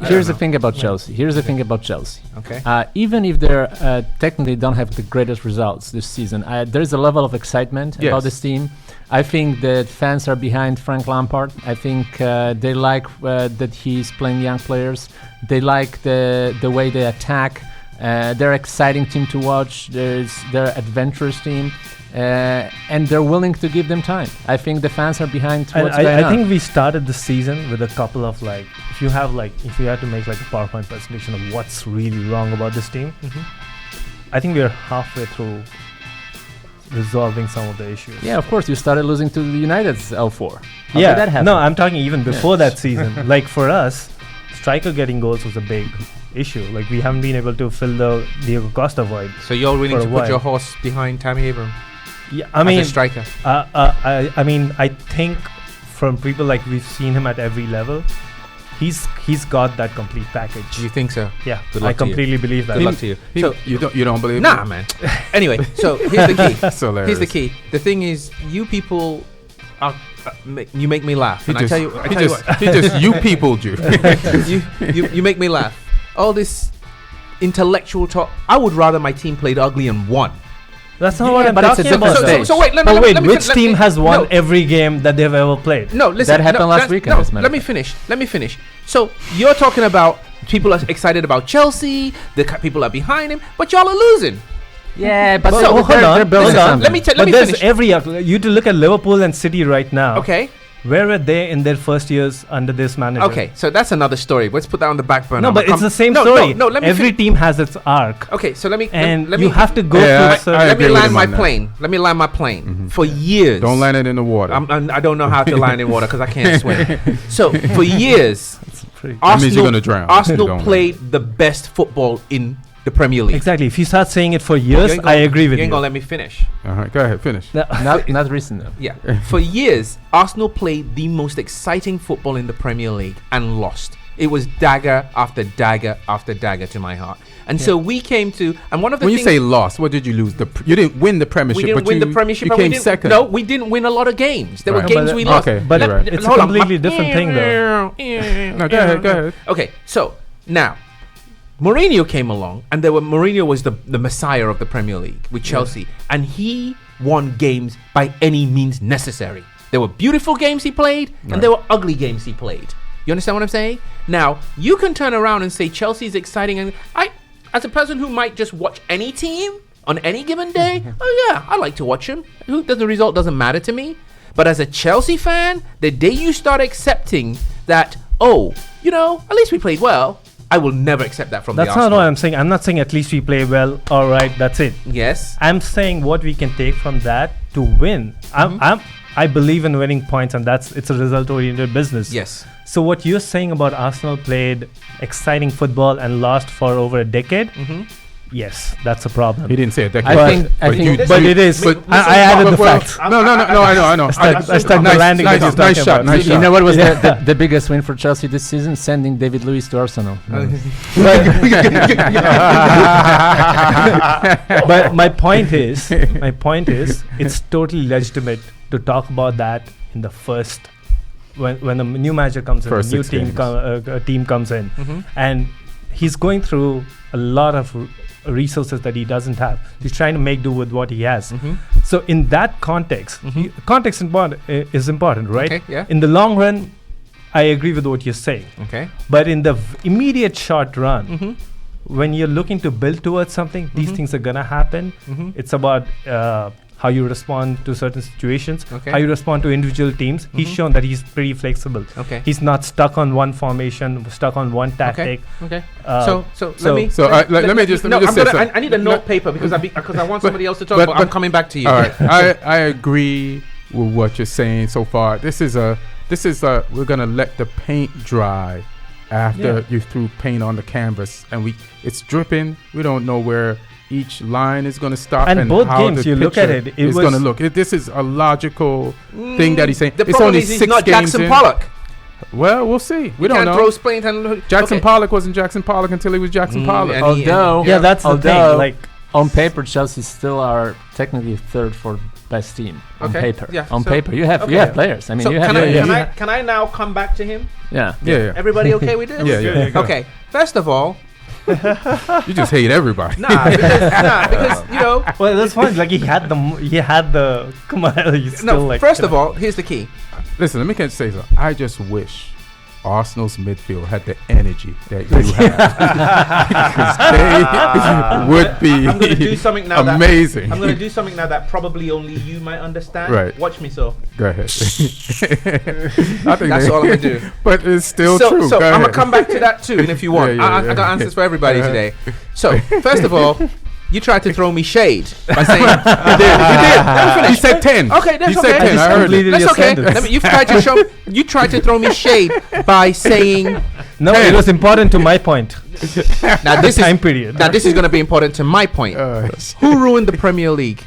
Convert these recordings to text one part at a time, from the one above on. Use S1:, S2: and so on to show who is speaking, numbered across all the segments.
S1: Here's the thing about Chelsea.
S2: Okay.
S1: Even if they're technically don't have the greatest results this season, there's a level of excitement about this team. I think that fans are behind Frank Lampard. I think they like that he's playing young players. They like the way they attack. They're exciting team to watch. They're adventurous team. And they're willing to give them time. I think the fans are behind what's going on.
S3: I think we started the season with a couple of if you had to make like a PowerPoint presentation of what's really wrong about this team, I think we're halfway through resolving some of the issues.
S1: Yeah, of course, you started losing to the United's 0-4. How
S3: yeah,
S1: did that happen?
S3: No, I'm talking even before that season. Like for us, striker getting goals was a big issue. Like we haven't been able to fill the Diego Costa void.
S2: So you're willing to put your horse behind Tammy Abraham?
S3: Yeah, I mean,
S2: as a striker.
S3: I mean, I think from people like we've seen him at every level, he's got that complete package.
S2: Do you think so?
S3: Yeah, I completely believe that.
S2: Good luck to you.
S4: So you don't believe?
S2: Nah, man. Anyway, so here's the key.
S4: That's hilarious.
S2: Here's the key. The thing is, you people are. You make me laugh. And I tell you what.
S4: He just you peopled you.
S2: you make me laugh. All this intellectual talk. I would rather my team played ugly and won.
S3: That's not what I'm
S1: but it's a
S3: talking
S1: different
S3: about.
S1: stage.
S2: So wait, let me
S3: which team has won every game that they've ever played?
S2: No, listen.
S1: That happened last weekend.
S2: Let me finish. So you're talking about people are excited about Chelsea. People are behind him, but y'all are losing.
S1: Yeah, but
S3: they're building something.
S2: Let me
S3: there's
S2: finish.
S3: you to look at Liverpool and City right now.
S2: Okay.
S3: Where were they in their first years under this manager?
S2: Okay, so that's another story. Let's put that on the back burner.
S3: No, but it's the same story.
S2: No, let me
S3: Every team has its arc.
S2: Okay, so let me
S3: you have to go through.
S2: Let me land my plane. Let me land my plane. For years.
S4: Don't land it in the water.
S2: I don't know how to land in water because I can't swim. So for years,
S4: that means you're gonna drown.
S2: Arsenal played the best football in the Premier League.
S3: Exactly. If you start saying it for years, I agree with you.
S2: You ain't gonna let me finish.
S4: All right, go ahead, finish.
S1: not recent though.
S2: Yeah. For years, Arsenal played the most exciting football in the Premier League and lost. It was dagger after dagger after dagger to my heart. And so we came to, and one of the
S4: when
S2: things,
S4: you say lost, what did you lose? You didn't win the Premiership.
S2: we didn't win the Premiership.
S4: You came second.
S2: No, we didn't win a lot of games. There were
S4: Right.
S2: games we lost.
S4: Okay,
S3: But
S4: right.
S3: it's a completely different thing, though.
S4: No, go ahead.
S2: Okay, so now Marino came along, and Marino was the messiah of the Premier League with Chelsea, and he won games by any means necessary. There were beautiful games he played, and there were ugly games he played. You understand what I'm saying? Now, you can turn around and say Chelsea's exciting, and as a person who might just watch any team on any given day, oh yeah, I like to watch him. The result doesn't matter to me. But as a Chelsea fan, the day you start accepting that, at least we played well, I will never accept that from the Arsenal.
S3: That's not what I'm saying. I'm not saying at least we play well. All right, that's it.
S2: Yes.
S3: I'm saying what we can take from that to win. I believe in winning points, and it's a result-oriented business.
S2: Yes.
S3: So what you're saying about Arsenal played exciting football and lost for over a decade? Yes, that's a problem.
S4: He didn't say a decade.
S3: I think it is. I added the facts.
S4: No, I know.
S3: I stuck the landing.
S4: Nice shot.
S1: You know what was the biggest win for Chelsea this season? Sending David Luiz to Arsenal.
S3: But my point is, it's totally legitimate to talk about that in the first, when a new manager comes in, a new team comes in, and he's going through a lot of resources that he doesn't have. He's trying to make do with what he has. So in that context, context is important, right?
S2: Okay, yeah.
S3: In the long run, I agree with what you're saying.
S2: Okay.
S3: But in the immediate short run, when you're looking to build towards something, these things are gonna happen. It's about how you respond to certain situations, how you respond to individual teams. He's shown that he's pretty flexible.
S2: Okay.
S3: He's not stuck on one formation, stuck on one tactic.
S2: Okay.
S4: Let me just say something.
S2: I need a note paper because I want somebody else to talk. But I'm coming back to you.
S4: All right. I agree with what you're saying so far. This is we're gonna let the paint dry after you threw paint on the canvas, and it's dripping. We don't know where each line is going to stop,
S3: and both
S4: how
S3: games
S4: the
S3: you look at it
S4: is going to look. This is a logical thing that he's saying.
S2: The
S4: it's
S2: problem
S4: only
S2: is he's
S4: 6
S2: not
S4: games
S2: Jackson
S4: in.
S2: Pollock.
S4: Well, we'll see. We don't
S2: can't
S4: know.
S2: Throw Spain and
S4: Jackson Pollock wasn't Jackson Pollock until he was Jackson Pollock.
S1: Although
S3: that's the thing. Like
S1: on paper, Chelsea still are technically third for best team on
S2: Okay,
S1: paper.
S2: yeah,
S1: On
S2: so-
S1: paper, you have players. I mean,
S2: So
S1: you have.
S2: can I now come back to him?
S1: Yeah.
S4: Yeah.
S2: Everybody okay with this?
S4: Yeah.
S2: Okay. First of all,
S4: You just hate everybody.
S2: because you know.
S3: Well, that's fine. Like he had the. Come on. He's still
S2: No.
S3: like.
S2: First of all, here's the key.
S4: Listen, let me say something. I just wish Arsenal's midfield had the energy that you have. Because they would be
S2: I'm gonna do something now.
S4: amazing.
S2: I'm gonna do something now that probably only you might understand.
S4: Right.
S2: Watch me, so.
S4: Go ahead. I think
S2: That's all I'm gonna do.
S4: But it's still
S2: So,
S4: true.
S2: so
S4: Go
S2: I'm
S4: ahead.
S2: gonna come back to that too, and if you want, I got answers for everybody today. So first of all, you tried to throw me shade by saying you did. Let me finish.
S4: He said 10.
S2: Okay, that's
S4: he
S2: okay.
S4: said 10. I heard it.
S2: That's okay. You tried to throw me shade by saying
S3: No, it was important to my point.
S2: now this
S3: Time
S2: is
S3: period.
S2: now this is going to be important to my point. Who ruined the Premier League?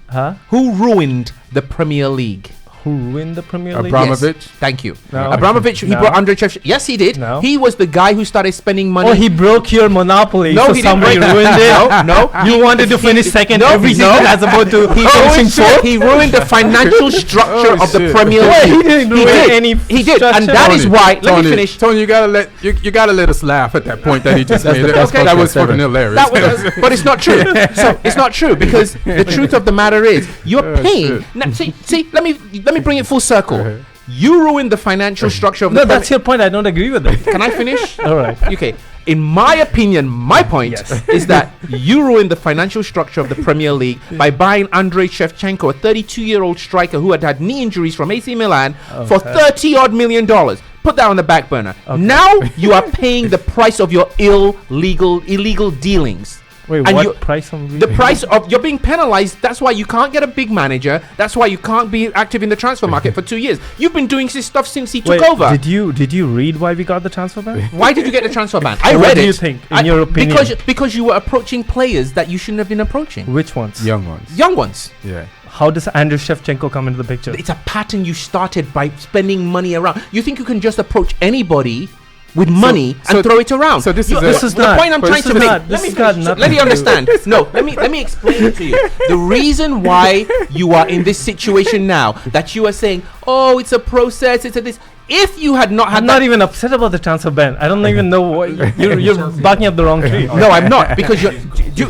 S3: Huh?
S2: Who ruined the Premier League?
S3: Who ruined the Premier League?
S4: Abramovich.
S2: Thank you.
S3: No.
S2: Abramovich, he
S3: No.
S2: brought Andre Shevchenko. Yes, he did.
S3: No.
S2: He was the guy who started spending money.
S3: Oh, he broke your monopoly.
S2: No,
S3: so
S2: he didn't
S3: somebody
S2: break-
S3: ruined it.
S2: No,
S3: You wanted to finish second every season as opposed to finishing fourth.
S2: He ruined the financial structure
S4: Oh,
S2: of the
S4: shit.
S2: Premier
S3: Wait,
S2: League.
S3: he didn't ruin any
S2: He did, and
S3: structure.
S2: that is why. Let me finish.
S4: Tony, you gotta let us laugh at that point that he just made.
S1: the best
S4: That was
S1: podcast
S4: fucking
S1: ever.
S4: hilarious.
S2: That was, but it's not true. So it's not true because the truth of the matter is you're
S4: Oh,
S2: paying.
S4: shit.
S2: Now, see, let me bring it full circle. You ruined the financial structure of
S3: No,
S2: the.
S3: that's your point. I don't agree with it.
S2: Can I finish?
S3: All right.
S2: Okay. In my opinion, my point
S3: Yes.
S2: is that you ruined the financial structure of the Premier League by buying Andrei Shevchenko, a 32-year-old striker who had knee injuries from AC Milan, for $30-odd million. Put that on the back burner.
S3: Okay.
S2: Now you are paying the price of your illegal dealings.
S3: Wait,
S2: And
S3: what
S2: you-
S3: price on
S2: The price of you're being penalized. That's why you can't get a big manager. That's why you can't be active in the transfer market for 2 years. You've been doing this stuff since he took over.
S3: Did you read why we got the transfer ban?
S2: Why did you get the transfer ban? I
S3: What
S2: read
S3: do
S2: it.
S3: you think, in your opinion?
S2: Because you were approaching players that you shouldn't have been approaching.
S3: Which ones?
S4: Young ones.
S2: Young ones.
S4: Yeah.
S3: How does Andriy Shevchenko come into the picture?
S2: It's a pattern you started by spending money around. You think you can just approach anybody with money and throw it around?
S4: So this
S2: You-
S4: is
S3: this is
S2: the
S3: not-
S2: point I'm
S3: but
S2: trying
S3: this
S2: to
S3: is
S2: make.
S3: not- this
S2: Let me
S3: has got
S2: finish.
S3: nothing
S2: Let me
S3: to do-
S2: understand. No, let me explain it to you. The reason why you are in this situation now, that you are saying, "Oh, it's a process. It's a this." If you had not had
S3: I'm
S2: that,
S3: not even upset about the transfer ban. I don't even know what you're barking up the wrong tree.
S2: no, I'm not because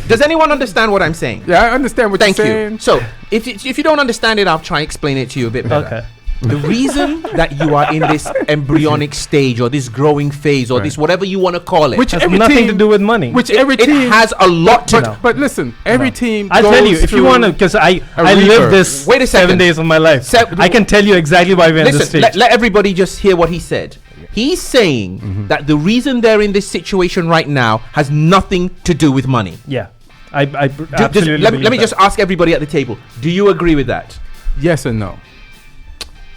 S2: does anyone understand what I'm saying?
S4: Yeah, I understand what
S2: Thank
S4: you're
S2: you.
S4: saying.
S2: So, if you don't understand it, I'll try and explain it to you a bit better.
S3: Okay.
S2: The reason that you are in this embryonic stage or this growing phase or
S4: Right.
S2: this whatever you want to call it,
S4: Which
S3: Has
S4: every
S3: nothing
S4: team,
S3: to do with money.
S4: which
S2: it,
S4: every
S2: it
S4: team
S2: has a lot to.
S3: No.
S4: But listen, every team.
S3: I'll tell you
S4: goes
S3: if you
S4: through
S3: want to, because I
S4: rebirth.
S3: live this.
S2: Wait a
S3: 7
S2: second.
S3: days of my life. I can tell you exactly why we're in this
S2: Listen,
S3: stage.
S2: let everybody just hear what he said. He's saying that the reason they're in this situation right now has nothing to do with money.
S3: Yeah, I
S2: Just-
S3: absolutely.
S2: let me
S3: believe
S2: just
S3: that.
S2: ask everybody at the table. Do you agree with that?
S4: Yes and no.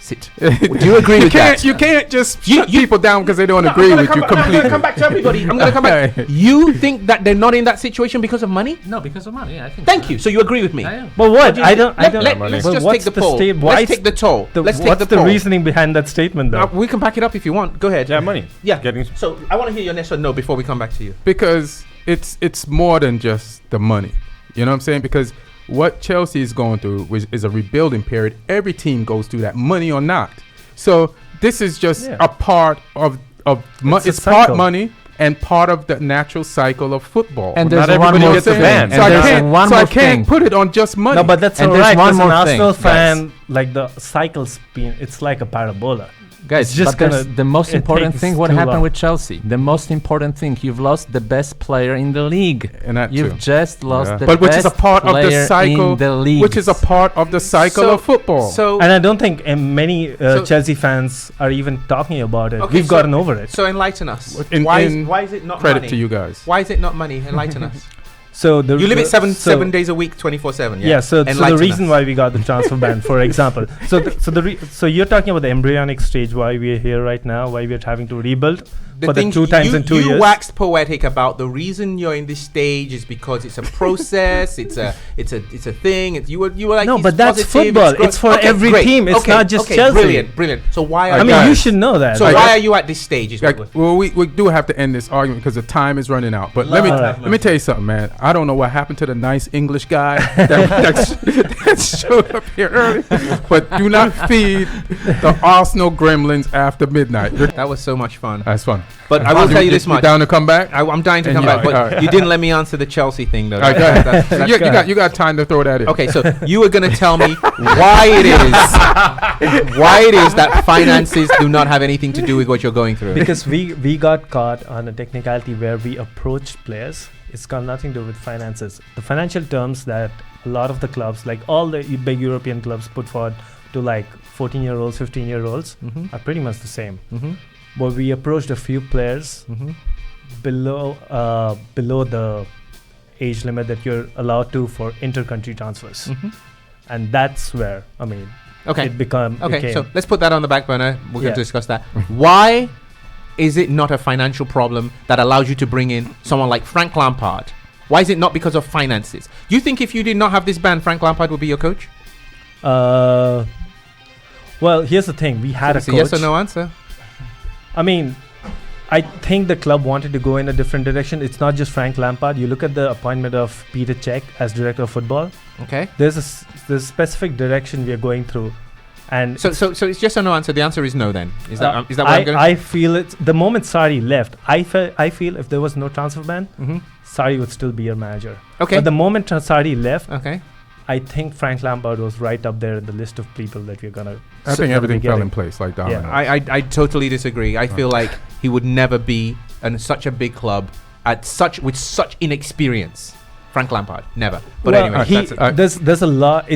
S2: Sit. Do you agree with that?
S4: You can't just
S2: You-
S4: shut
S2: you-
S4: people down because they don't
S2: No,
S4: agree
S2: I'm
S4: with
S2: gonna
S4: you
S2: come- I'm
S4: completely.
S2: gonna come back to everybody. I'm going to come back.
S4: Okay.
S2: You think that they're not in that situation because of money?
S1: No, because of money. I think.
S2: Thank you. So you agree with me?
S1: I am.
S3: But what? I don't.
S2: Let's
S3: but
S2: just
S3: what's
S2: take the poll.
S3: why
S2: Let's take the toll. Let's take
S3: what's
S2: the
S3: the
S2: poll.
S3: reasoning behind that statement, though?
S2: We can back it up if you want. Go ahead.
S5: Yeah, money.
S2: Yeah.
S5: Getting
S2: So I want to hear your yes or no before we come back to you.
S4: Because it's more than just the money. You know what I'm saying? Because what Chelsea is going through is a rebuilding period. Every team goes through that, money or not. So this is just
S3: Yeah.
S4: a part of
S3: It's a
S4: it's part
S3: cycle.
S4: money and part of the natural cycle of football.
S1: And
S4: Not
S1: there's one
S4: everybody
S1: more
S4: gets a
S1: thing.
S4: ban.
S1: And
S4: So I
S1: there's
S4: can't,
S1: one
S4: so I
S1: more
S4: can't
S1: thing.
S4: put it on just money.
S3: No, but that's
S1: And
S3: all
S1: there's
S3: right.
S1: one
S3: As an
S1: more
S3: Arsenal
S1: thing,
S3: fan, like the cycle's been, it's like a parabola.
S1: Guys,
S3: It's just
S1: but there's
S3: gonna-
S1: the most
S3: it
S1: important
S3: takes
S1: thing. What
S3: too
S1: happened
S3: long.
S1: with Chelsea? The most important thing. You've lost the best player in the league.
S4: And that
S1: You've
S4: too.
S1: just lost
S4: Yeah.
S1: the
S4: But which
S1: best
S4: is a part of the
S1: player
S4: cycle,
S1: in the league.
S4: which is a part of the cycle of football.
S2: So
S3: And I don't think many
S2: So-
S3: Chelsea fans are even talking about it.
S2: Okay,
S3: We've
S2: so-
S3: gotten over it.
S2: so enlighten us.
S4: In-
S2: why
S4: in
S2: is it not
S4: credit
S2: money?
S4: to you guys.
S2: Why is it not money? Enlighten us.
S3: So the
S2: You live it
S3: so-
S2: 7 days a week, 24/7.
S3: Yeah. So the
S2: Enlighten
S3: reason
S2: us.
S3: why we got the transfer ban, for example. So you're talking about the embryonic stage, why we're here right now, why we're having to rebuild. for the 2 times in 2 years.
S2: You waxed poetic about the reason you're in this stage is because it's a process. it's a thing. You were like,
S3: no, but that's football. It's for every team. It's not just Chelsea.
S2: Brilliant. So why?
S3: I mean, you should know that.
S2: So why are you at this stage?
S4: Well, we do have to end this argument because the time is running out. But let me tell you something, man. I don't know what happened to the nice English guy that showed up here early. But do not feed the Arsenal gremlins after midnight.
S2: That was so much fun.
S4: That's fun.
S2: But I will tell you this much.
S4: You down to come back?
S2: I'm dying to come back. But you didn't let me answer the Chelsea thing, though.
S4: You got time to throw that in.
S2: Okay, so you were going to tell me why it is that finances do not have anything to do with what you're going through.
S3: Because we got caught on a technicality where we approached players. It's got nothing to do with finances. The financial terms that a lot of the clubs, like all the big European clubs, put forward to like 14-year-olds, 15-year-olds are pretty much the same. But we approached a few players below the age limit that you're allowed to for inter-country transfers. And that's where, I mean, it became.
S2: So let's put that on the back burner. We're going to discuss that. Why is it not a financial problem that allows you to bring in someone like Frank Lampard? Why is it not because of finances? You think if you did not have this ban, Frank Lampard would be your coach?
S3: Well, here's the thing. We had a coach.
S2: Yes or no answer?
S3: I mean, I think the club wanted to go in a different direction. It's not just Frank Lampard. You look at the appointment of Peter Cech as director of football.
S2: Okay.
S3: There's a specific direction we are going through. And
S2: so it's yes or no answer. The answer is no. Then is that what I'm going?
S3: I feel it. The moment Sarri left, I feel if there was no transfer ban, Sarri would still be your manager.
S2: Okay.
S3: But the moment Sarri left,
S2: I
S3: think Frank Lampard was right up there in the list of people that we're gonna.
S4: I think everything fell in place like dominoes.
S2: Yeah. I totally disagree. I feel like he would never be in such a big club with such inexperience. Frank Lampard, never. But anyway,
S3: there's a lot.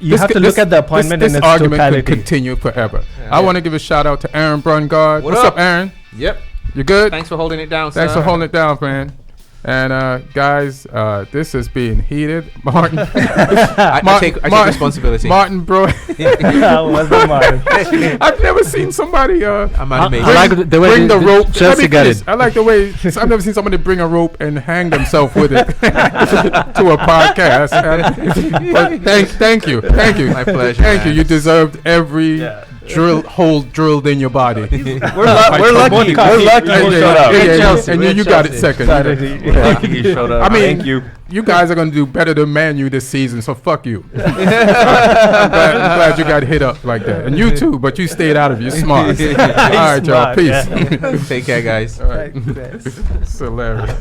S3: You have to look at the appointment in its
S4: argument
S3: totality.
S4: Could continue forever. I want to give a shout out to Aaron Brungard. What's up, Aaron?
S2: Yep.
S4: You good?
S2: Thanks for holding it down,
S4: Thanks for holding it down, man. And guys, this is being heated. Martin,
S2: I take responsibility.
S4: Martin, bro. I've never seen somebody bring the rope.
S1: Chelsea got it.
S4: I like the way I've never seen somebody bring a rope and hang themselves with it to a podcast. Thank you.
S2: My pleasure.
S4: Thank you. You deserved every hole drilled in your body.
S5: We're lucky.
S4: And you got it second.
S5: Lucky you showed up.
S4: I mean,
S5: thank you.
S4: You guys are gonna do better than Man U this season, so fuck you. I'm glad you got hit up like that, and you too. But you stayed out of it. You're smart. All right, y'all. Peace.
S2: Take care, guys.
S4: All right. It's hilarious.